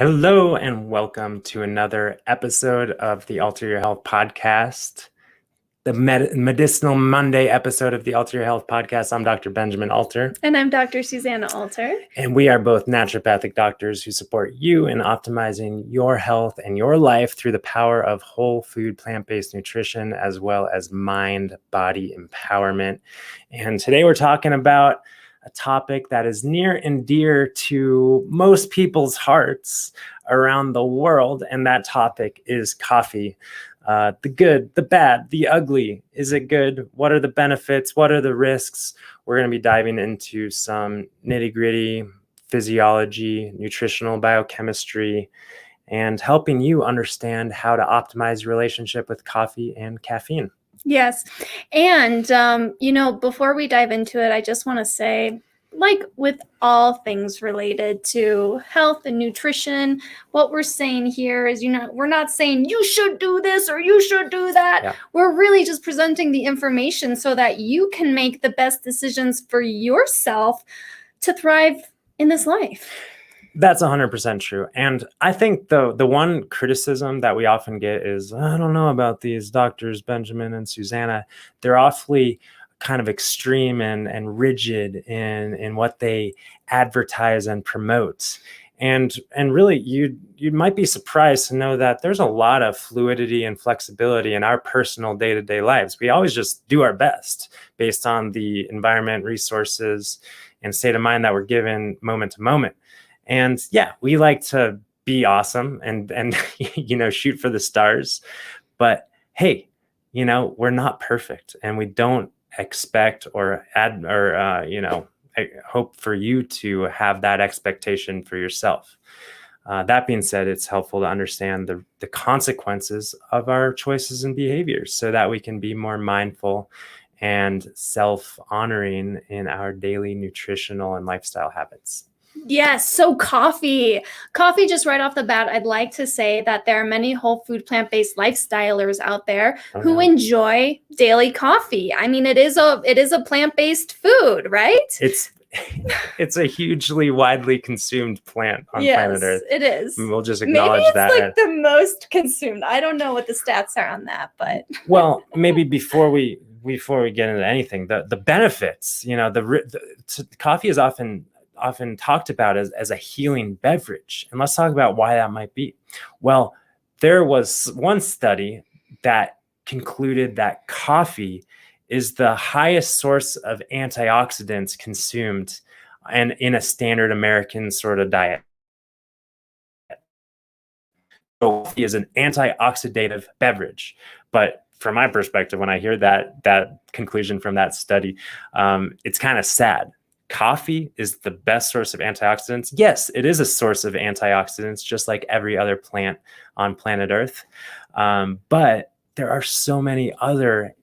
Hello and welcome to another episode of the Alter Your Health podcast, the Medicinal Monday episode of the Alter Your Health podcast. I'm Dr. Benjamin Alter. And I'm Dr. Susanna Alter. And we are both naturopathic doctors who support you in optimizing your health and your life through the power of whole food, plant-based nutrition, as well as mind-body empowerment. And today we're talking about a topic that is near and dear to most people's hearts around the world, and that topic is coffee. The good, the bad, the ugly. Is it good? What are the benefits? What are the risks? We're going to be diving into some nitty-gritty physiology, nutritional biochemistry, and helping you understand how to optimize your relationship with coffee and caffeine. Yes. And, before we dive into it, I just want to say, like with all things related to health and nutrition, what we're saying here is, we're not saying you should do this or you should do that. Yeah. We're really just presenting the information so that you can make the best decisions for yourself to thrive in this life. That's 100% true. And I think the one criticism that we often get is, I don't know about these doctors, Benjamin and Susanna. They're awfully kind of extreme and rigid in what they advertise and promote. And really, you might be surprised to know that there's a lot of fluidity and flexibility in our personal day-to-day lives. We always just do our best based on the environment, resources, and state of mind that we're given moment to moment. And yeah, we like to be awesome and shoot for the stars. But hey, we're not perfect, and we don't expect or hope for you to have that expectation for yourself. That being said, it's helpful to understand the consequences of our choices and behaviors so that we can be more mindful and self-honoring in our daily nutritional and lifestyle habits. Yes. So coffee, just right off the bat, I'd like to say that there are many whole food, plant-based lifestylers out there who enjoy daily coffee. I mean, it is a plant-based food, right? It's a hugely widely consumed plant on planet Earth. It is. And we'll just acknowledge that. Maybe it's like the most consumed. I don't know what the stats are on that, but well, maybe before we get into anything, the benefits, coffee is often talked about as a healing beverage. And let's talk about why that might be. Well, there was one study that concluded that coffee is the highest source of antioxidants consumed and in a standard American sort of diet. So coffee is an antioxidative beverage. But from my perspective, when I hear that conclusion from that study, it's kind of sad. Coffee is the best source of antioxidants. Yes, it is a source of antioxidants, just like every other plant on planet Earth. But there are so many other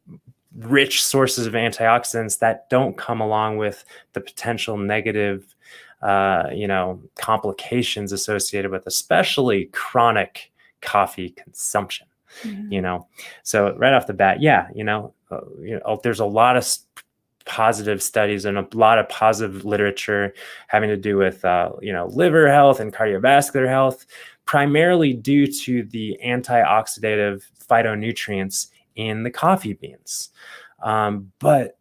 rich sources of antioxidants that don't come along with the potential negative, complications associated with especially chronic coffee consumption. mm-hmm. So right off the bat, there's a lot of positive studies and a lot of positive literature having to do with liver health and cardiovascular health, primarily due to the antioxidative phytonutrients in the coffee beans. But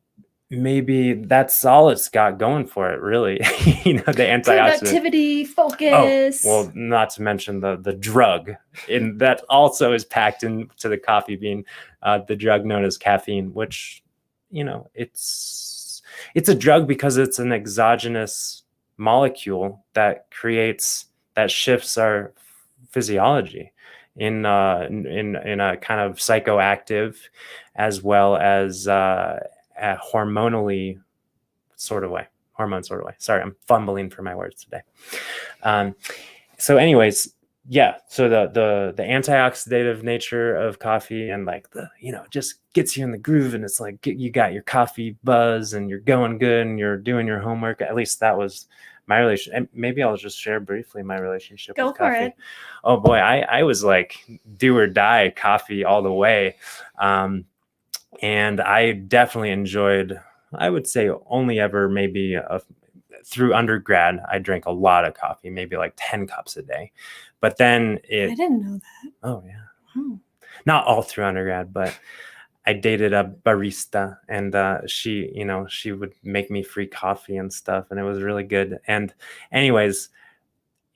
maybe that's all it's got going for it, really. The antioxidant productivity, focus. Oh, well, not to mention the drug that also is packed into the coffee bean, the drug known as caffeine, which it's a drug because it's an exogenous molecule that shifts our physiology in a kind of psychoactive as well as a hormone sort of way. Sorry, I'm fumbling for my words today. So anyways, yeah, so the antioxidative nature of coffee and just gets you in the groove, and it's like you got your coffee buzz and you're going good and you're doing your homework. At least that was my relation. And maybe I'll just share briefly my relationship with coffee. Go for it. Oh boy, I was like do or die coffee all the way. And I definitely enjoyed, I would say only ever maybe through undergrad, I drank a lot of coffee, maybe like 10 cups a day. But then I didn't know that. Oh yeah. Oh. Not all through undergrad, but I dated a barista, and she would make me free coffee and stuff, and it was really good. And anyways,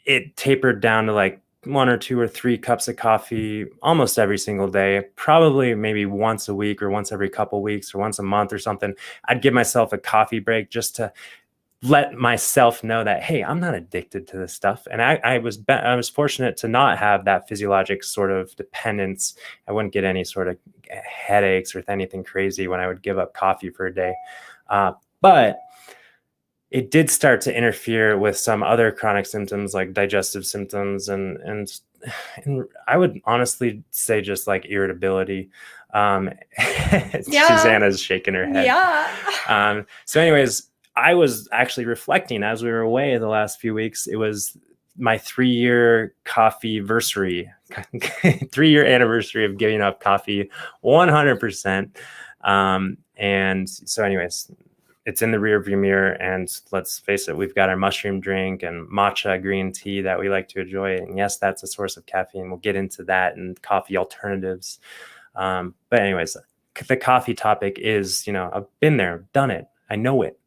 it tapered down to like 1 or 2 or 3 cups of coffee almost every single day, probably maybe once a week or once every couple weeks or once a month or something. I'd give myself a coffee break just to let myself know that, hey, I'm not addicted to this stuff. And I was fortunate to not have that physiologic sort of dependence. I wouldn't get any sort of headaches or anything crazy when I would give up coffee for a day. But it did start to interfere with some other chronic symptoms like digestive symptoms and I would honestly say just like irritability. Susanna's shaking her head. Yeah. So anyways, I was actually reflecting as we were away the last few weeks. It was my 3-year coffee-versary, 3-year anniversary of giving up coffee 100%. And so anyways, it's in the rearview mirror, and let's face it, we've got our mushroom drink and matcha green tea that we like to enjoy. And yes, that's a source of caffeine. We'll get into that and coffee alternatives. But anyways, the coffee topic is, I've been there, done it. I know it.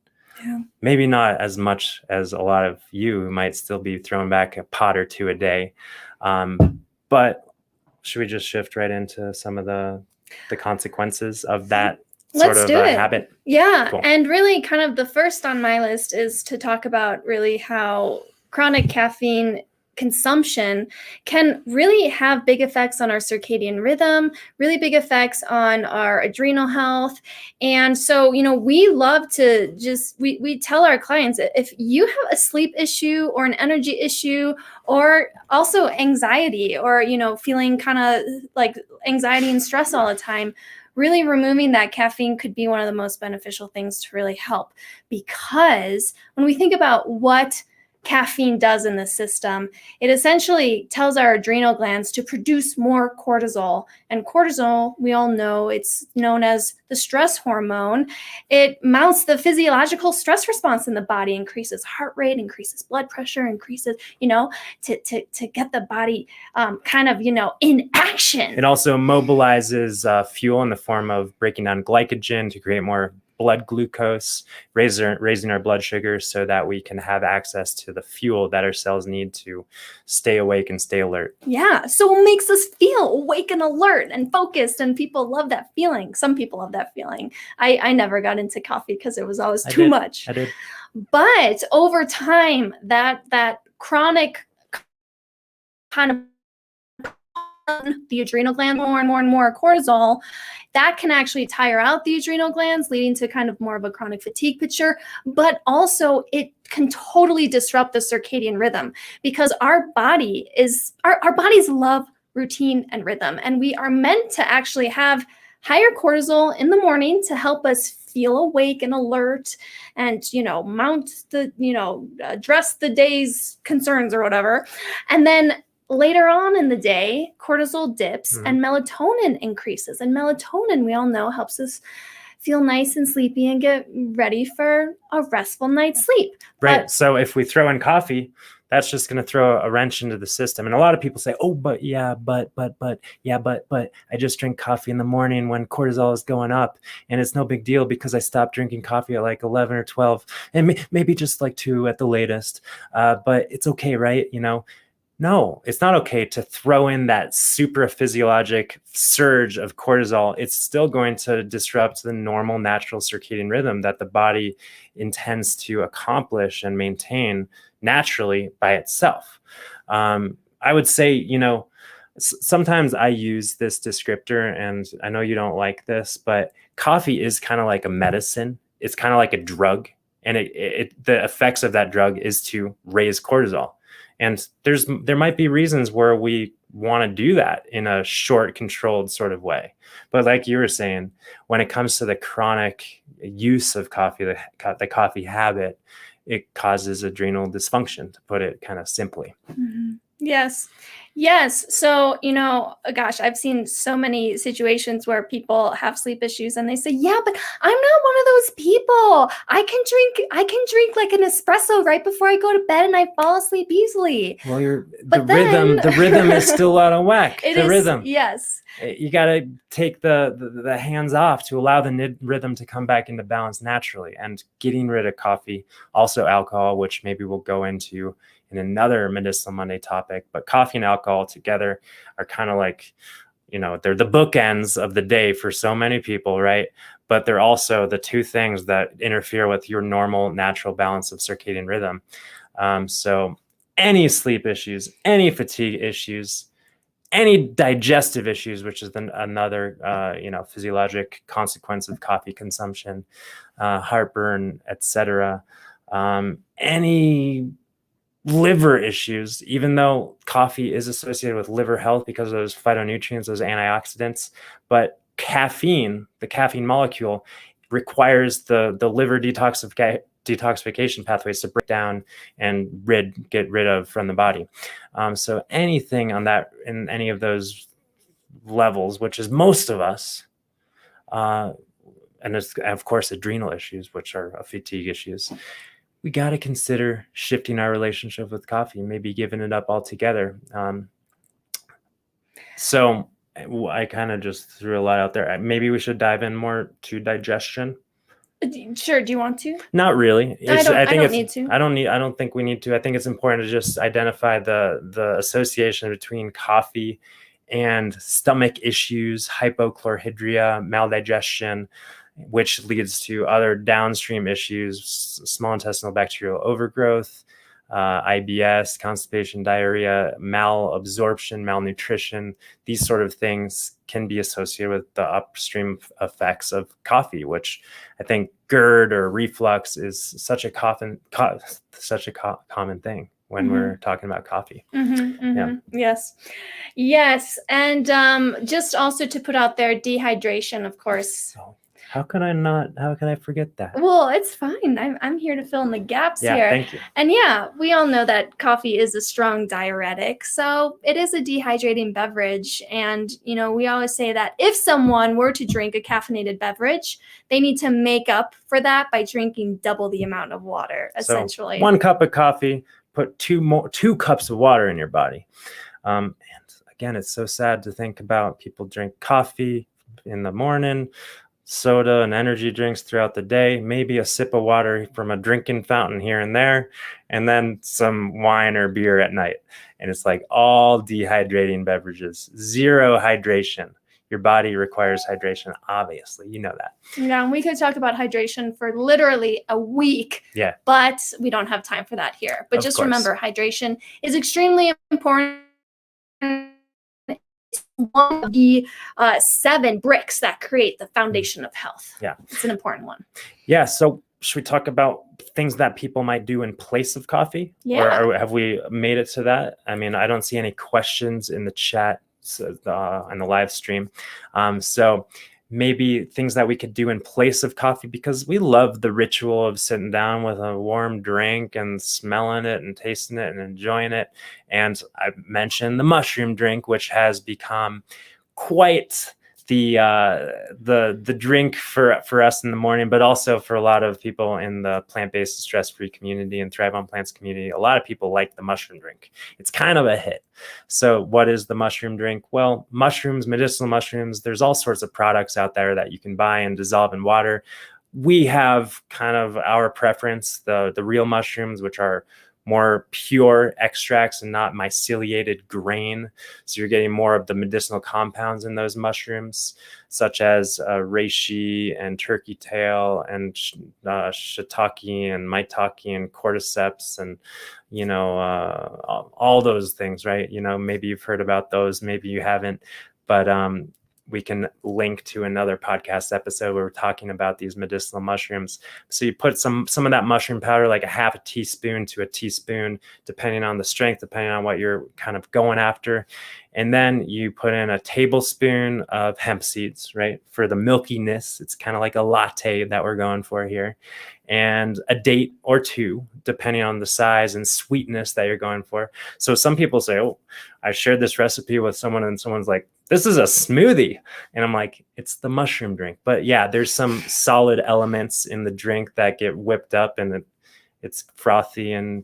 Yeah. Maybe not as much as a lot of you who might still be throwing back a pot or two a day. But should we just shift right into some of the consequences of that sort of habit? Yeah. Cool. And really kind of the first on my list is to talk about really how chronic caffeine consumption can really have big effects on our circadian rhythm, really big effects on our adrenal health. And so, we love to we tell our clients, if you have a sleep issue or an energy issue, or also anxiety, or, feeling kind of like anxiety and stress all the time, really removing that caffeine could be one of the most beneficial things to really help. Because when we think about what caffeine does in the system, it essentially tells our adrenal glands to produce more cortisol. And cortisol, we all know, it's known as the stress hormone. It mounts the physiological stress response in the body, increases heart rate, increases blood pressure, increases, to get the body in action. It also mobilizes fuel in the form of breaking down glycogen to create more blood glucose, raising our blood sugar so that we can have access to the fuel that our cells need to stay awake and stay alert. Yeah. So it makes us feel awake and alert and focused, and people love that feeling. Some people love that feeling. I never got into coffee because it was always too much. I did. But over time, that chronic kind of the adrenal gland more and more and more cortisol, that can actually tire out the adrenal glands, leading to kind of more of a chronic fatigue picture. But also it can totally disrupt the circadian rhythm, because our bodies love routine and rhythm. And we are meant to actually have higher cortisol in the morning to help us feel awake and alert and, address the day's concerns or whatever. And then later on in the day, cortisol dips and melatonin increases. And melatonin, we all know, helps us feel nice and sleepy and get ready for a restful night's sleep. Right. So if we throw in coffee, that's just going to throw a wrench into the system. And a lot of people say, oh, but I just drink coffee in the morning when cortisol is going up, and it's no big deal because I stopped drinking coffee at like 11 or 12 and maybe just like 2 at the latest. But it's okay, right? No, it's not okay to throw in that super physiologic surge of cortisol. It's still going to disrupt the normal natural circadian rhythm that the body intends to accomplish and maintain naturally by itself. I would say, sometimes I use this descriptor, and I know you don't like this, but coffee is kind of like a medicine. It's kind of like a drug, and the effects of that drug is to raise cortisol. And there might be reasons where we want to do that in a short, controlled sort of way. But like you were saying, when it comes to the chronic use of coffee, the coffee habit, it causes adrenal dysfunction, to put it kind of simply. Mm-hmm. Yes. Yes. So, gosh, I've seen so many situations where people have sleep issues and they say, "Yeah, but I'm not one of those people. I can drink like an espresso right before I go to bed and I fall asleep easily." Well, But then the rhythm is still out of whack. it The is, rhythm. yes. You got to take the hands off to allow the rhythm to come back into balance naturally, and getting rid of coffee, also alcohol, which maybe we'll go into in another Medicinal Monday topic. But coffee and alcohol together are kind of like, they're the bookends of the day for so many people, right? But they're also the two things that interfere with your normal natural balance of circadian rhythm. So any sleep issues, any fatigue issues, any digestive issues, which is another physiologic consequence of coffee consumption, heartburn, etc. Any liver issues, even though coffee is associated with liver health because of those phytonutrients, those antioxidants, but caffeine, the caffeine molecule, requires the liver detoxification pathways to break down and get rid of from the body. So anything on that, in any of those levels, which is most of us, and there's, of course, adrenal issues, which are fatigue issues, we got to consider shifting our relationship with coffee, maybe giving it up altogether. So I kind of just threw a lot out there. Maybe we should dive in more to digestion. Sure. Do you want to? Not really. I don't need to. I don't think we need to. I think it's important to just identify the association between coffee and stomach issues, hypochlorhydria, maldigestion, which leads to other downstream issues, small intestinal bacterial overgrowth, IBS, constipation, diarrhea, malabsorption, malnutrition. These sort of things can be associated with the upstream effects of coffee, which I think GERD or reflux is such a common thing when we're talking about coffee. Yeah. Yes. And just also to put out there, dehydration, of course. Oh, how can I forget that? Well, it's fine. I'm here to fill in the gaps here. Thank you. And yeah, we all know that coffee is a strong diuretic. So it is a dehydrating beverage. And, we always say that if someone were to drink a caffeinated beverage, they need to make up for that by drinking double the amount of water, essentially. So 1 cup of coffee, put 2 cups of water in your body. And again, it's so sad to think about people drink coffee in the morning, soda and energy drinks throughout the day, maybe a sip of water from a drinking fountain here and there, and then some wine or beer at night. And it's like all dehydrating beverages, zero hydration. Your body requires hydration, obviously. You know that. Yeah, and we could talk about hydration for literally a week. Yeah. But we don't have time for that here. But just remember, hydration is extremely important. One of the 7 bricks that create the foundation of health. Yeah. It's an important one. Yeah. So should we talk about things that people might do in place of coffee? Yeah. Or have we made it to that? I mean, I don't see any questions in the chat on the live stream. So maybe things that we could do in place of coffee, because we love the ritual of sitting down with a warm drink and smelling it and tasting it and enjoying it. And I mentioned the mushroom drink, which has become quite the drink for us in the morning, but also for a lot of people in the plant-based stress-free community and Thrive on Plants community. A lot of people like the mushroom drink. It's kind of a hit. So what is the mushroom drink? Well, mushrooms, medicinal mushrooms, there's all sorts of products out there that you can buy and dissolve in water. We have kind of our preference, the real mushrooms, which are more pure extracts and not myceliated grain. So you're getting more of the medicinal compounds in those mushrooms, such as reishi and turkey tail and shiitake and maitake and cordyceps and, all those things, right? Maybe you've heard about those, maybe you haven't, but we can link to another podcast episode where we're talking about these medicinal mushrooms. So you put some of that mushroom powder, like a half a teaspoon to a teaspoon, depending on the strength, depending on what you're kind of going after. And then you put in a tablespoon of hemp seeds, right? For the milkiness, it's kind of like a latte that we're going for here. And a date or two, depending on the size and sweetness that you're going for. So some people say, oh, I shared this recipe with someone and someone's like, this is a smoothie. And I'm like, it's the mushroom drink. But yeah, there's some solid elements in the drink that get whipped up and it's frothy and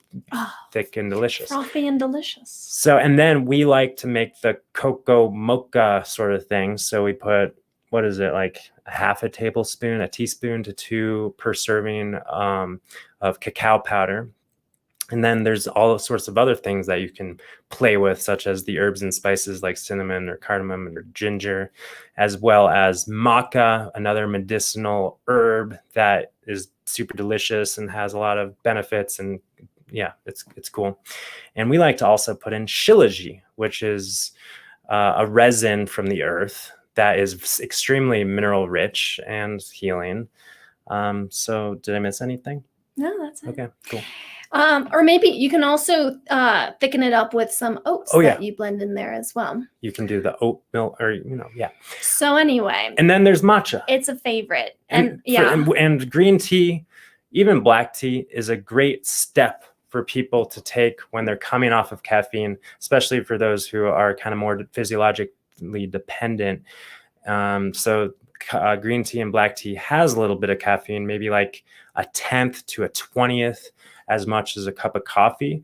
thick and delicious. Frothy and delicious. So, and then we like to make the cocoa mocha sort of thing. So we put, what is it, like half a tablespoon, a teaspoon to 2 per serving of cacao powder. And then there's all sorts of other things that you can play with, such as the herbs and spices like cinnamon or cardamom or ginger, as well as maca, another medicinal herb that is super delicious and has a lot of benefits. And yeah, it's cool. And we like to also put in shilajit, which is a resin from the earth that is extremely mineral rich and healing. So did I miss anything? No, that's it. Okay, cool. Or maybe you can also thicken it up with some oats that you blend in there as well. You can do the oat milk or, So anyway. And then there's matcha. It's a favorite. And green tea, even black tea, is a great step for people to take when they're coming off of caffeine, especially for those who are kind of more physiologically dependent. So green tea and black tea has a little bit of caffeine, maybe like a 10th to a 20th as much as a cup of coffee.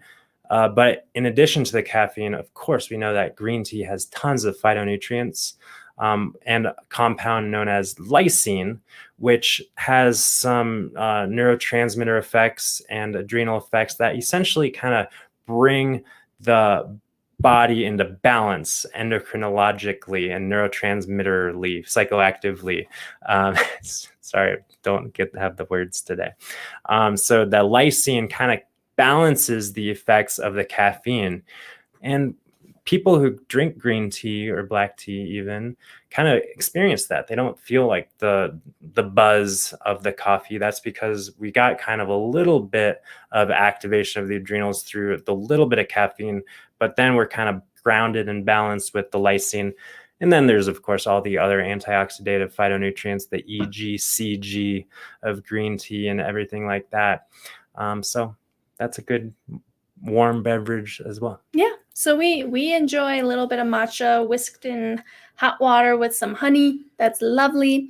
But in addition to the caffeine, of course, we know that green tea has tons of phytonutrients and a compound known as lysine, which has some neurotransmitter effects and adrenal effects that essentially kind of bring the body into balance endocrinologically and neurotransmitterly, psychoactively. Sorry, don't have the words today. So the lysine kind of balances the effects of the caffeine. And people who drink green tea or black tea even kind of experience that. They don't feel like the buzz of the coffee. That's because we got kind of a little bit of activation of the adrenals through the little bit of caffeine, but then we're kind of grounded and balanced with the lysine. And then there's, of course, all the other antioxidative phytonutrients, the E, G, C, G of green tea and everything like that. So that's a good warm beverage as well. Yeah. So we enjoy a little bit of matcha whisked in hot water with some honey. That's lovely.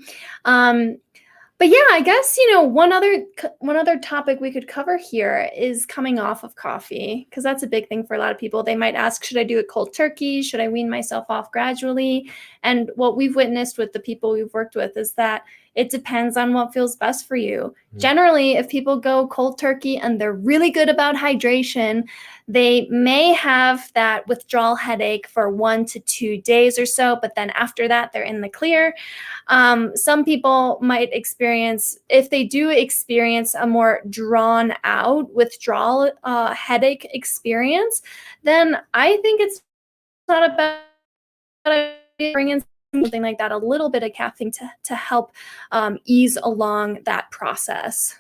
But yeah, I guess, one other topic we could cover here is coming off of coffee, because that's a big thing for a lot of people. They might ask, should I do it cold turkey? Should I wean myself off gradually? And what we've witnessed with the people we've worked with is that it depends on what feels best for you. Mm-hmm. Generally, if people go cold turkey and they're really good about hydration, they may have that withdrawal headache for 1 to 2 days or so, but then after that, they're in the clear. Some people might experience, if they do experience a more drawn out withdrawal headache experience, then I think it's not a bad idea to bring in something like that, a little bit of caffeine to help ease along that process.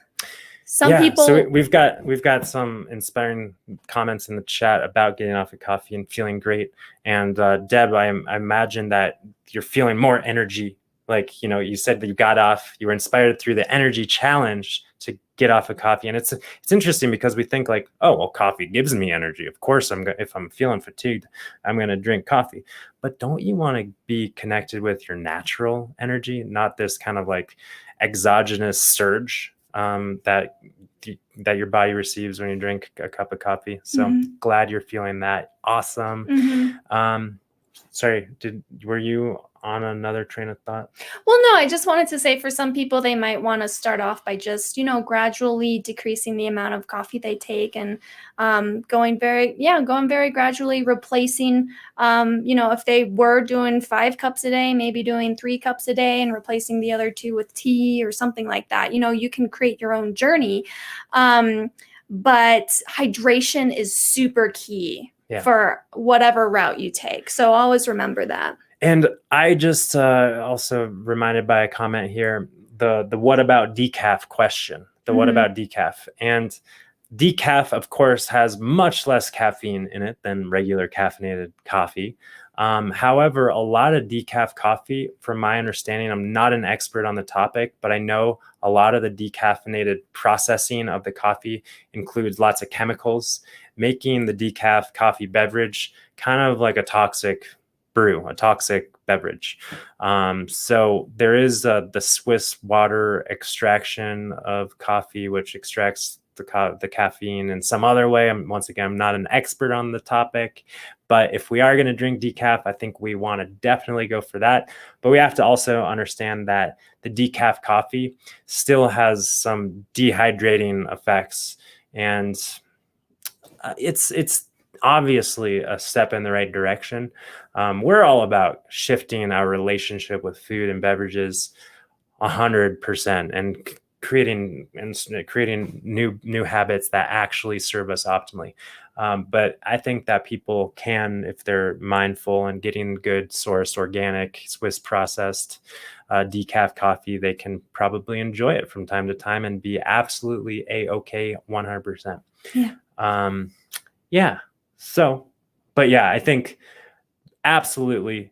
Some people. So we've got some inspiring comments in the chat about getting off of coffee and feeling great. And Deb, I imagine that you're feeling more energy. Like, you said that you were inspired through the energy challenge to get off of coffee. And it's interesting because we think like, oh, well, coffee gives me energy. Of course, if I'm feeling fatigued, I'm going to drink coffee. But don't you want to be connected with your natural energy, not this kind of like exogenous surge that your body receives when you drink a cup of coffee? So glad you're feeling that. Awesome. Mm-hmm. Sorry, were you on another train of thought? Well, no, I just wanted to say for some people, they might want to start off by just, gradually decreasing the amount of coffee they take and going very gradually replacing, if they were doing 5 cups a day, maybe doing 3 cups a day and replacing the other 2 with tea or something like that. You can create your own journey. But hydration is super key for whatever route you take. So always remember that. And I just also reminded by a comment here, the what about decaf question, what about decaf? And Decaf, of course, has much less caffeine in it than regular caffeinated coffee. However, a lot of decaf coffee, from my understanding, I'm not an expert on the topic, but I know a lot of the decaffeinated processing of the coffee includes lots of chemicals, making the decaf coffee beverage kind of like a toxic brew, a toxic beverage. So there is the Swiss water extraction of coffee, which extracts the caffeine in some other way. Once again, I'm not an expert on the topic, but if we are going to drink decaf, I think we want to definitely go for that. But we have to also understand that the decaf coffee still has some dehydrating effects, and it's obviously a step in the right direction. We're all about shifting our relationship with food and beverages 100% and creating new habits that actually serve us optimally. But I think that people can, if they're mindful and getting good sourced, organic, Swiss processed decaf coffee, they can probably enjoy it from time to time and be absolutely a-okay 100%. Yeah. So, but yeah, I think absolutely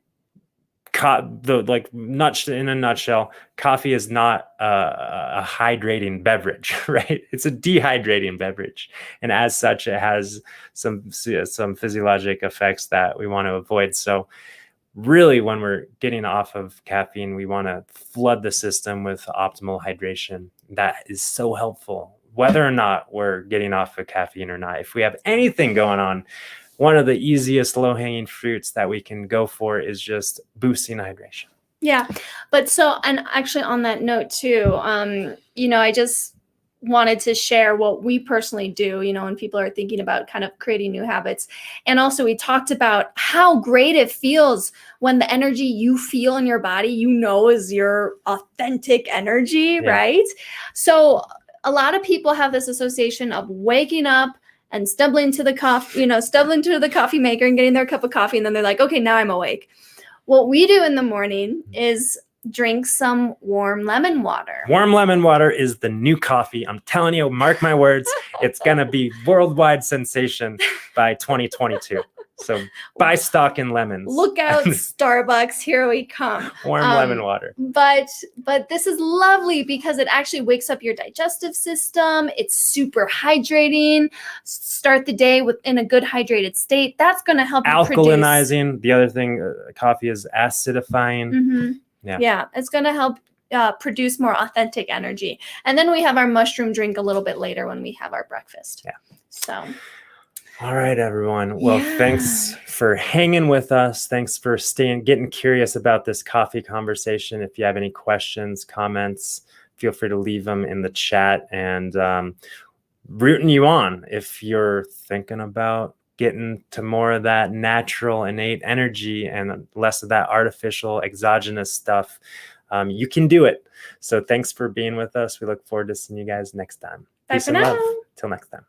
in a nutshell, coffee is not a hydrating beverage, right? It's a dehydrating beverage, and as such, it has some physiologic effects that we want to avoid. So, really, when we're getting off of caffeine, we want to flood the system with optimal hydration. That is so helpful, whether or not we're getting off of caffeine or not. If we have anything going on, one of the easiest low-hanging fruits that we can go for is just boosting hydration. Yeah. But and actually on that note too, I just wanted to share what we personally do, when people are thinking about kind of creating new habits. And also we talked about how great it feels when the energy you feel in your body, is your authentic energy, right? So a lot of people have this association of waking up and stumbling to the coffee maker and getting their cup of coffee. And then they're like, okay, now I'm awake. What we do in the morning is drink some warm lemon water. Warm lemon water is the new coffee. I'm telling you, mark my words, it's going to be worldwide sensation by 2022. So buy stock in lemons. Look out, Starbucks, here we come. Warm lemon water. But this is lovely because it actually wakes up your digestive system. It's super hydrating. Start the day in a good hydrated state. That's going to help you alkalinizing. The other thing, coffee is acidifying. Mm-hmm. Yeah, it's going to help produce more authentic energy. And then we have our mushroom drink a little bit later when we have our breakfast. Yeah. So... All right, everyone. Well, thanks for hanging with us. Thanks for getting curious about this coffee conversation. If you have any questions, comments, feel free to leave them in the chat, and rooting you on if you're thinking about getting to more of that natural, innate energy and less of that artificial, exogenous stuff. You can do it. So thanks for being with us. We look forward to seeing you guys next time. Bye for now. Peace and love. Till next time.